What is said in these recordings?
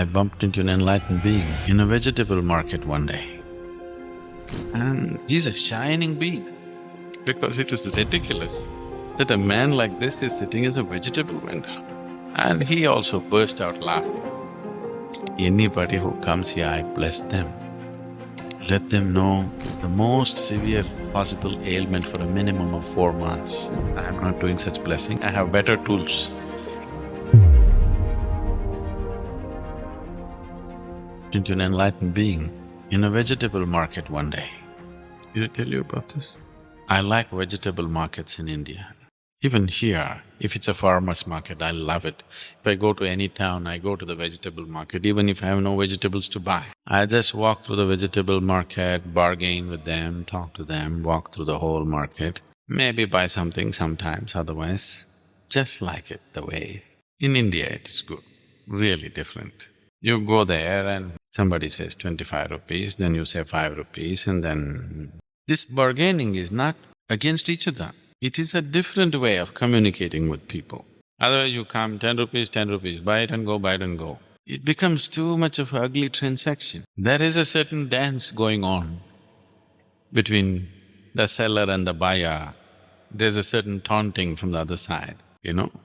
I bumped into an enlightened being in a vegetable market one day. And he's a shining being, because it is ridiculous that a man like this is sitting as a vegetable vendor. And he also burst out laughing. Anybody who comes here, I bless them. Let them know the most severe possible ailment for a minimum of 4 months. I am not doing such blessing, I have better tools. Into an enlightened being in a vegetable market one day. Did I tell you about this? I like vegetable markets in India. Even here, if it's a farmer's market, I love it. If I go to any town, I go to the vegetable market, even if I have no vegetables to buy. I just walk through the vegetable market, bargain with them, talk to them, walk through the whole market, maybe buy something sometimes, otherwise just like it the way. In India it is good, really different. You go there and somebody says 25 rupees, then you say 5 rupees and then… This bargaining is not against each other. It is a different way of communicating with people. Otherwise you come, 10 rupees, buy it and go, buy it and go. It becomes too much of an ugly transaction. There is a certain dance going on between the seller and the buyer. There's a certain taunting from the other side,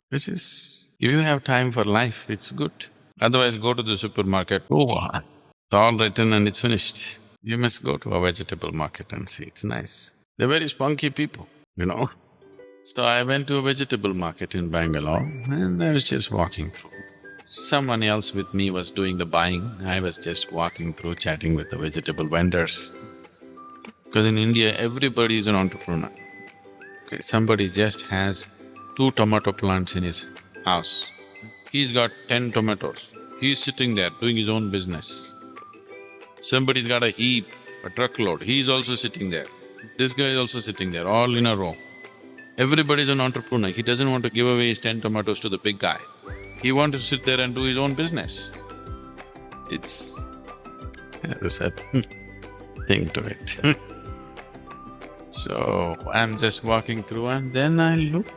which is… if you have time for life, it's good. Otherwise go to the supermarket, it's all written and it's finished. You must go to a vegetable market and see, it's nice. They're very spunky people, So I went to a vegetable market in Bangalore and I was just walking through. Someone else with me was doing the buying, I was just walking through, chatting with the vegetable vendors. Because in India, everybody is an entrepreneur. Okay, somebody just has 2 tomato plants in his house. He's got 10 tomatoes. He's sitting there doing his own business. Somebody's got a heap, a truckload, he's also sitting there. This guy is also sitting there, all in a row. Everybody's an entrepreneur, he doesn't want to give away his 10 tomatoes to the big guy. He wants to sit there and do his own business. It's… there's a thing to it. So, I'm just walking through and then I look.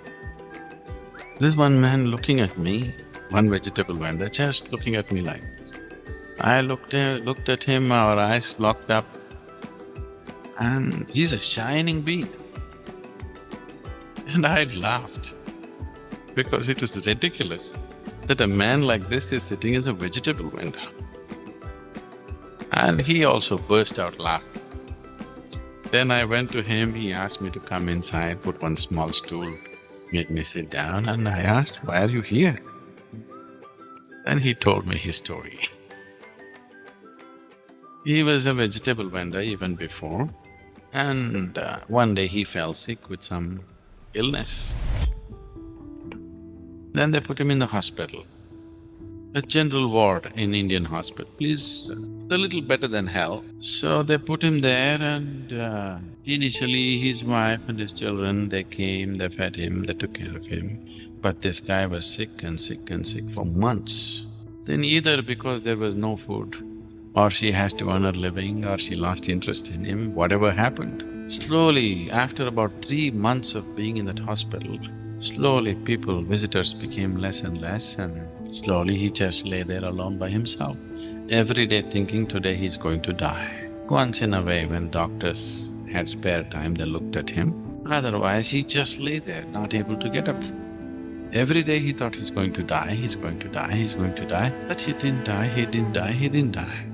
There's one man looking at me, one vegetable vendor, just looking at me like this. I looked at him, our eyes locked up, and he's a shining being. And I laughed, because it was ridiculous that a man like this is sitting as a vegetable vendor. And he also burst out laughing. Then I went to him, he asked me to come inside, put one small stool, made me sit down, and I asked, "Why are you here?" Then he told me his story. He was a vegetable vendor even before, and one day he fell sick with some illness. Then they put him in the hospital, a general ward in Indian hospital, is a little better than hell. So they put him there and initially his wife and his children, they came, they fed him, they took care of him. But this guy was sick and sick and sick for months. Then either because there was no food, or she has to earn her living, or she lost interest in him, whatever happened. Slowly, after about 3 months of being in that hospital, slowly visitors became less and less, and slowly he just lay there alone by himself, every day thinking today he's going to die. Once in a way, when doctors had spare time, they looked at him. Otherwise, he just lay there, not able to get up. Every day he thought he's going to die, he's going to die, he's going to die, but he didn't die, he didn't die, he didn't die.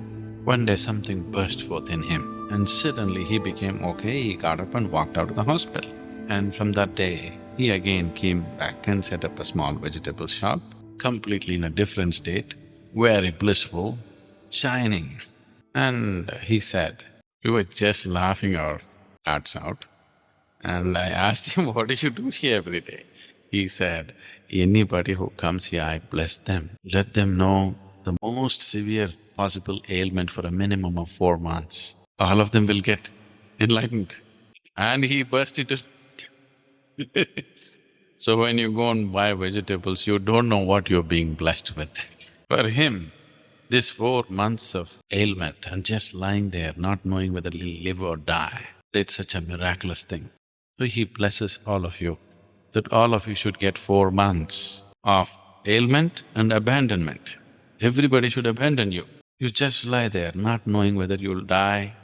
One day something burst forth in him, and suddenly he became okay, he got up and walked out of the hospital. And from that day, he again came back and set up a small vegetable shop, completely in a different state, very blissful, shining. And he said, we were just laughing our hearts out, and I asked him, what do you do here every day? He said, anybody who comes here, I bless them. Let them know the most severe possible ailment for a minimum of 4 months. All of them will get enlightened. And he burst into So when you go and buy vegetables, you don't know what you're being blessed with. For him, this 4 months of ailment and just lying there, not knowing whether he'll live or die, it's such a miraculous thing. So he blesses all of you, that all of you should get 4 months of ailment and abandonment. Everybody should abandon you. You just lie there, not knowing whether you'll die.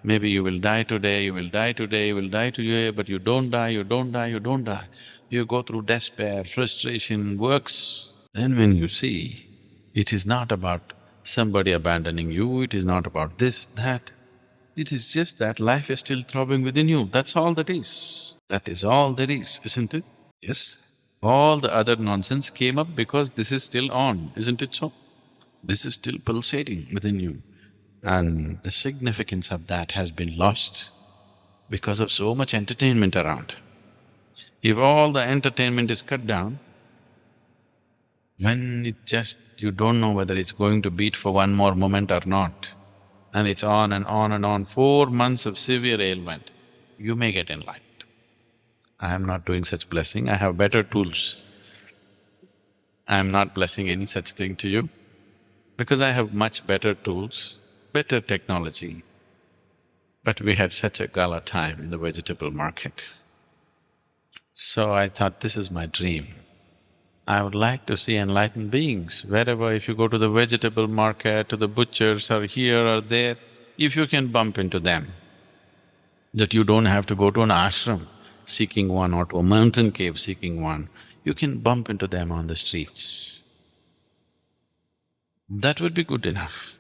Maybe you will die today, you will die today, you will die today, but you don't die, you don't die, you don't die. You go through despair, frustration, works. Then when you see, it is not about somebody abandoning you, it is not about this, that. It is just that life is still throbbing within you, that's all that is. That is all there is, isn't it? Yes. All the other nonsense came up because this is still on, isn't it so? This is still pulsating within you. And the significance of that has been lost because of so much entertainment around. If all the entertainment is cut down, when it just… you don't know whether it's going to beat for one more moment or not, and it's on and on and on, 4 months of severe ailment, you may get enlightened. I am not doing such blessing, I have better tools. I am not blessing any such thing to you because I have much better tools, better technology. But we had such a gala time in the vegetable market. So I thought, this is my dream. I would like to see enlightened beings wherever… if you go to the vegetable market, to the butchers or here or there, if you can bump into them, that you don't have to go to an ashram seeking one or to a mountain cave seeking one, you can bump into them on the streets. That would be good enough.